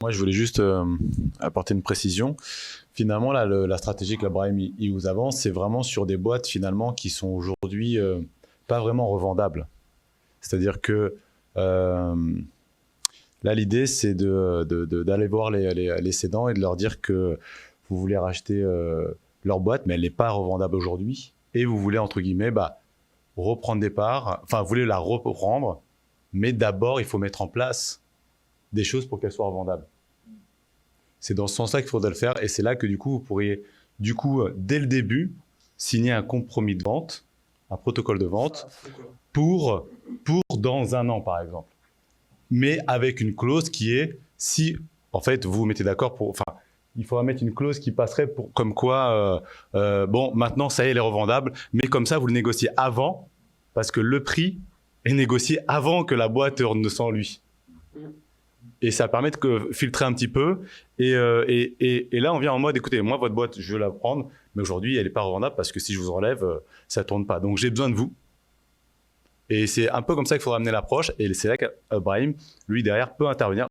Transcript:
Moi, je voulais juste apporter une précision. Finalement, là, la stratégie que l'Abraham il vous avance, c'est vraiment sur des boîtes finalement qui sont aujourd'hui pas vraiment revendables. C'est-à-dire que euh, là, l'idée, c'est d'aller voir les cédants et de leur dire que vous voulez racheter leur boîte, mais elle n'est pas revendable aujourd'hui. Et vous voulez, entre guillemets, reprendre des parts, enfin, vous voulez la reprendre, mais d'abord, il faut mettre en place des choses pour qu'elle soit revendable. C'est dans ce sens-là qu'il faudrait le faire, et c'est là que du coup, vous pourriez, dès le début, signer un compromis de vente, un protocole de vente, pour dans un an, par exemple. Mais avec une clause qui est, si, en fait, vous vous mettez d'accord pour, enfin, il faudra mettre une clause qui passerait pour, comme quoi, bon, maintenant, ça y est, elle est revendable, mais comme ça, vous le négociez avant, parce que le prix est négocié avant que la boîte ne s'en lui. Et ça permet de filtrer un petit peu. Et là, on vient en mode, écoutez, moi, votre boîte, je veux la prendre, mais aujourd'hui, elle n'est pas revendable parce que si je vous enlève, ça ne tourne pas. Donc, j'ai besoin de vous. Et c'est un peu comme ça qu'il faut ramener l'approche. Et c'est là qu'Abraham, lui, derrière, peut intervenir.